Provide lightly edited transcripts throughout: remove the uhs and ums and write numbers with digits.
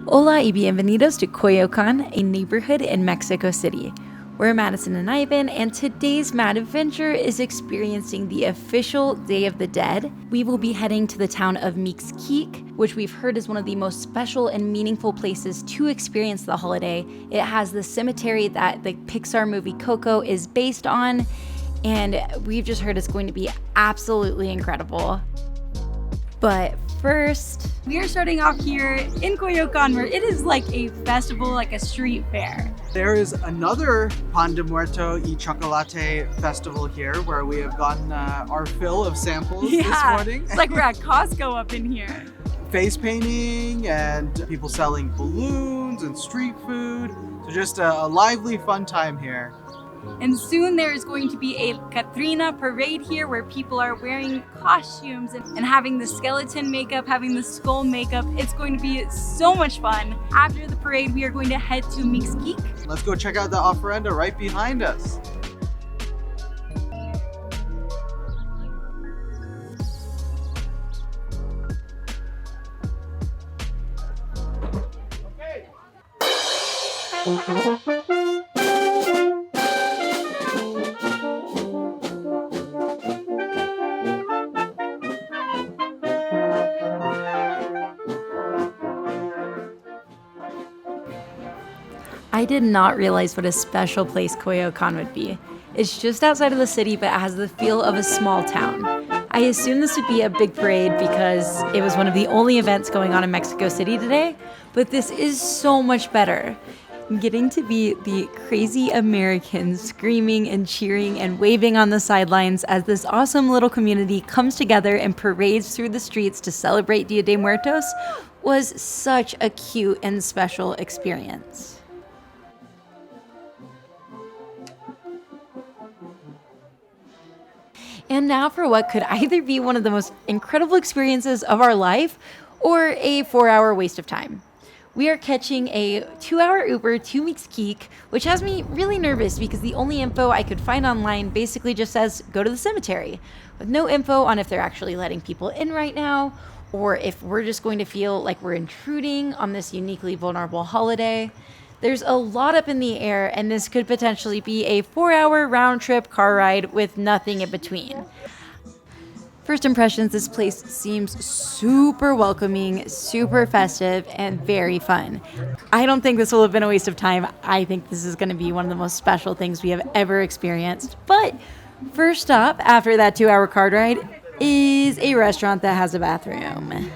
Hola y bienvenidos to Coyoacan, a neighborhood in Mexico City. We're MADison and iVEN, and today's Mad Adventure is experiencing the official Day of the Dead. We will be heading to the town of Mixquic, which we've heard is one of the most special and meaningful places to experience the holiday. It has the cemetery that the Pixar movie Coco is based on, and we've just heard it's going to be absolutely incredible. But first, we are starting off here in Coyoacan, where it is like a festival, like a street fair. There is another Pan de Muerto y Chocolate festival here where we have gotten our fill of samples this morning. It's like we're at Costco up in here. Face painting and people selling balloons and street food. So just a lively, fun time here. And soon there is going to be a Catrina parade here where people are wearing costumes and having the skeleton makeup, having the skull makeup. It's going to be so much fun. After the parade, we are going to head to Mixquic. Let's go check out the ofrenda right behind us. I did not realize what a special place Coyoacan would be. It's just outside of the city, but it has the feel of a small town. I assumed this would be a big parade because it was one of the only events going on in Mexico City today, but this is so much better. Getting to be the crazy Americans screaming and cheering and waving on the sidelines as this awesome little community comes together and parades through the streets to celebrate Dia de Muertos was such a cute and special experience. And now for what could either be one of the most incredible experiences of our life or a 4-hour waste of time. We are catching a 2-hour Uber to Mixquic, which has me really nervous because the only info I could find online basically just says go to the cemetery, with no info on if they're actually letting people in right now or if we're just going to feel like we're intruding on this uniquely vulnerable holiday. There's a lot up in the air, and this could potentially be a 4-hour round-trip car ride with nothing in between. First impressions, this place seems super welcoming, super festive, and very fun. I don't think this will have been a waste of time. I think this is going to be one of the most special things we have ever experienced. But first stop after that 2-hour car ride is a restaurant that has a bathroom.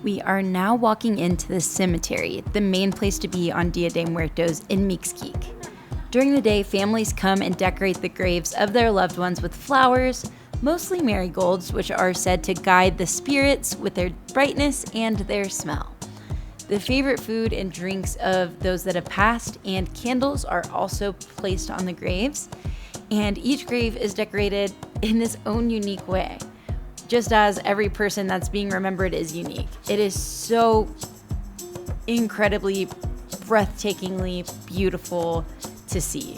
We are now walking into the cemetery, the main place to be on Dia de Muertos in Mixquic. During the day, families come and decorate the graves of their loved ones with flowers, mostly marigolds, which are said to guide the spirits with their brightness and their smell. The favorite food and drinks of those that have passed and candles are also placed on the graves, and each grave is decorated in its own unique way. Just as every person that's being remembered is unique. It is so incredibly, breathtakingly beautiful to see.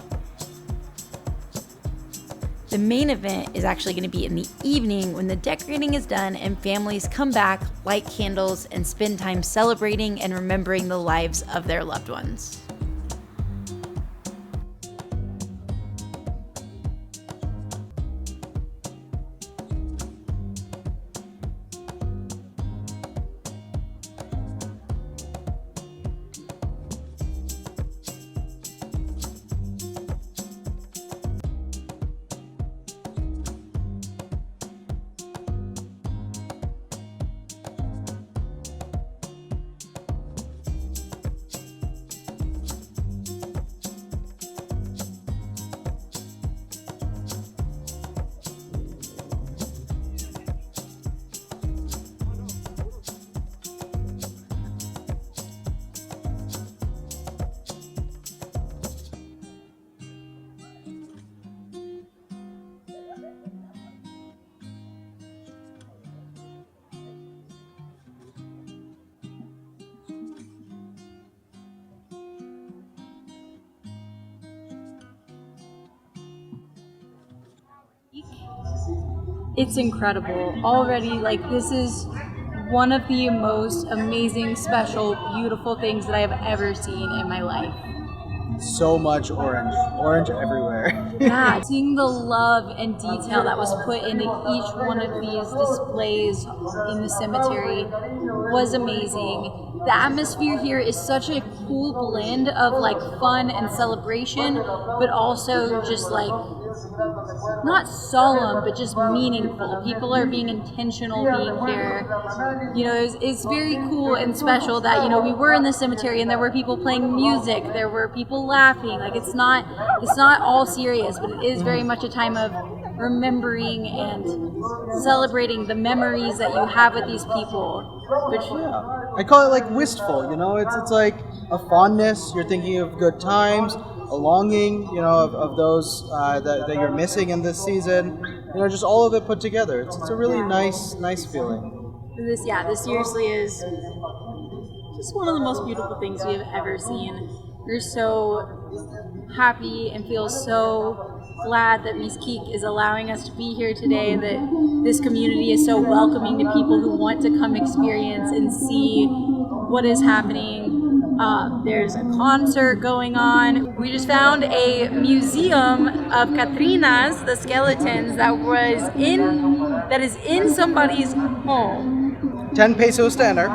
The main event is actually going to be in the evening when the decorating is done and families come back, light candles, and spend time celebrating and remembering the lives of their loved ones. It's incredible. Already, like, this is one of the most amazing, special, beautiful things that I have ever seen in my life. So much orange everywhere. Yeah, seeing the love and detail that was put into each one of these displays in the cemetery was amazing. The atmosphere here is such a cool blend of like fun and celebration, but also just like not solemn, but just meaningful. People are being intentional being here. You know, it's very cool and special that, you know, we were in the cemetery and there were people playing music, there were people laughing. Like it's not all serious, but it is very much a time of remembering and celebrating the memories that you have with these people. Which I call it like wistful, you know, it's like a fondness, you're thinking of good times, a longing, you know, of those that you're missing in this season, you know, just all of it put together. It's a really nice feeling. This seriously is just one of the most beautiful things we have ever seen. We're so happy and feel so glad that Mixquic is allowing us to be here today, that this community is so welcoming to people who want to come experience and see what is happening. There's a concert going on. We just found a museum of Catrinas, the skeletons, that is in somebody's home. 10 pesos to enter.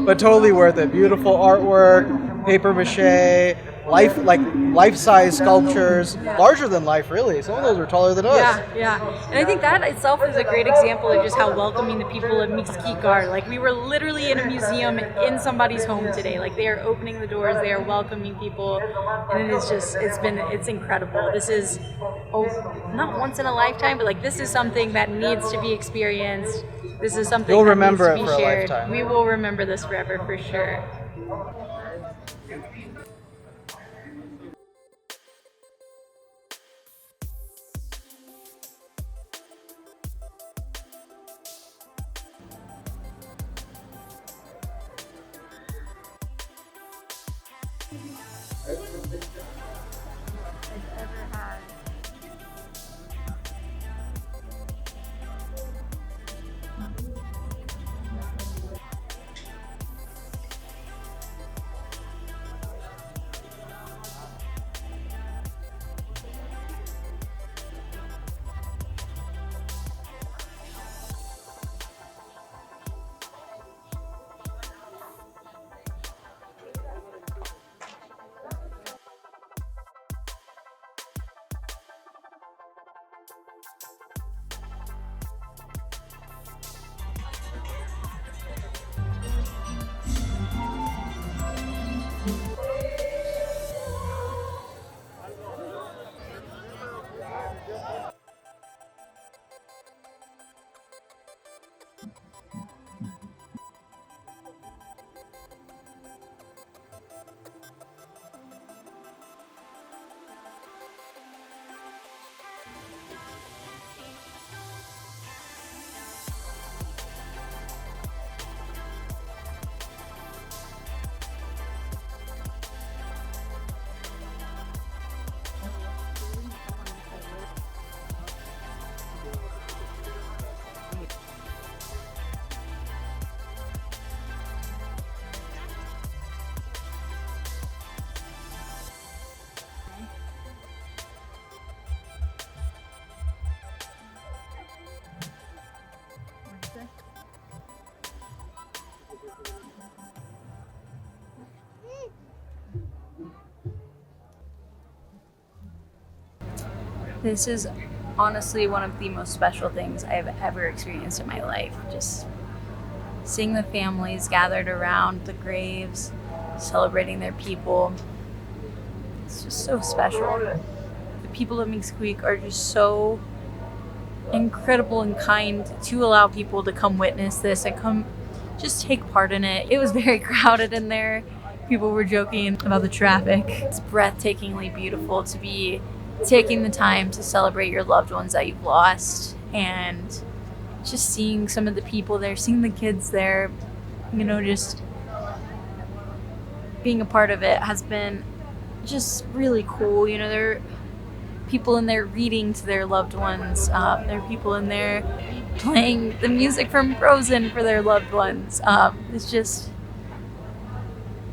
But totally worth it. Beautiful artwork, paper mache, life-size sculptures, larger than life, really. Some of those are taller than us. Yeah. And I think that itself is a great example of just how welcoming the people of Mixquic are. Like, we were literally in a museum in somebody's home today. Like, they are opening the doors, they are welcoming people, and it is just, it's incredible. This is, not once in a lifetime, but like, this is something that needs to be experienced. This is something You'll that remember needs it to be for a shared. lifetime. We will remember this forever for sure. This is honestly one of the most special things I've ever experienced in my life. Just seeing the families gathered around the graves, celebrating their people. It's just so special. The people of Mixquic are just so incredible and kind to allow people to come witness this and come just take part in it. It was very crowded in there. People were joking about the traffic. It's breathtakingly beautiful to be taking the time to celebrate your loved ones that you've lost, and just seeing some of the people there, seeing the kids there, you know, just being a part of it has been just really cool. You know, people in there reading to their loved ones. There are people in there playing the music from Frozen for their loved ones. It's just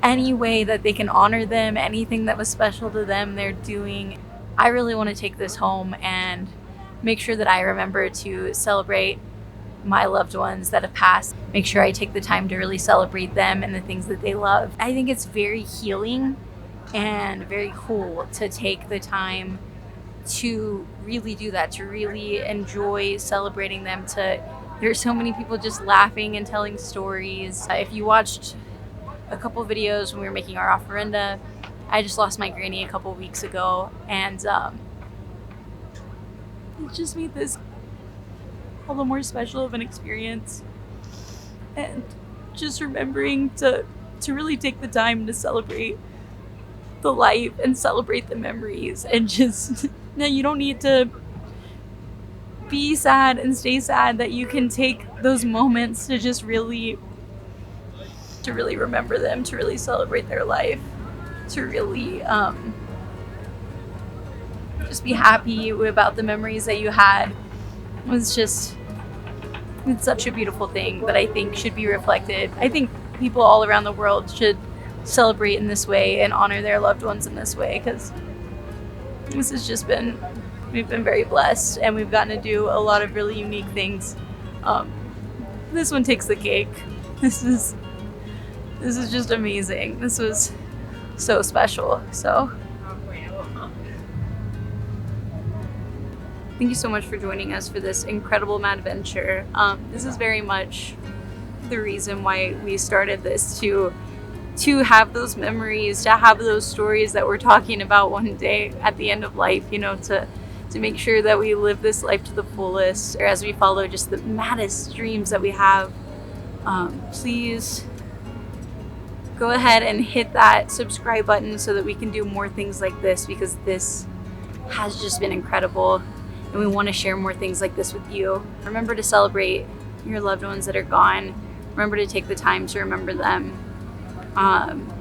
any way that they can honor them, anything that was special to them, they're doing. I really want to take this home and make sure that I remember to celebrate my loved ones that have passed. Make sure I take the time to really celebrate them and the things that they love. I think it's very healing and very cool to take the time to really do that, to really enjoy celebrating them. There's so many people just laughing and telling stories. If you watched a couple videos when we were making our offerenda, I just lost my granny a couple weeks ago, and it just made this all the more special of an experience. And just remembering to really take the time to celebrate the life and celebrate the memories, and just now you don't need to be sad and stay sad, that you can take those moments to just really remember them, to really celebrate their life, to really just be happy about the memories that you had. It's such a beautiful thing that I think should be reflected. I think people all around the world should celebrate in this way and honor their loved ones in this way, because this has just been, we've been very blessed, and we've gotten to do a lot of really unique things. This one takes the cake. This is just amazing. This was so special. So thank you so much for joining us for this incredible madventure. This is very much the reason why we started this, to have those memories, to have those stories that we're talking about one day at the end of life, you know, to make sure that we live this life to the fullest, or as we follow just the maddest dreams that we have. Please go ahead and hit that subscribe button so that we can do more things like this, because this has just been incredible, and we want to share more things like this with you. Remember to celebrate your loved ones that are gone. Remember to take the time to remember them. And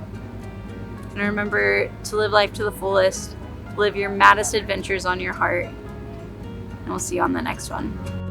remember to live life to the fullest. Live your maddest adventures on your heart. And we'll see you on the next one.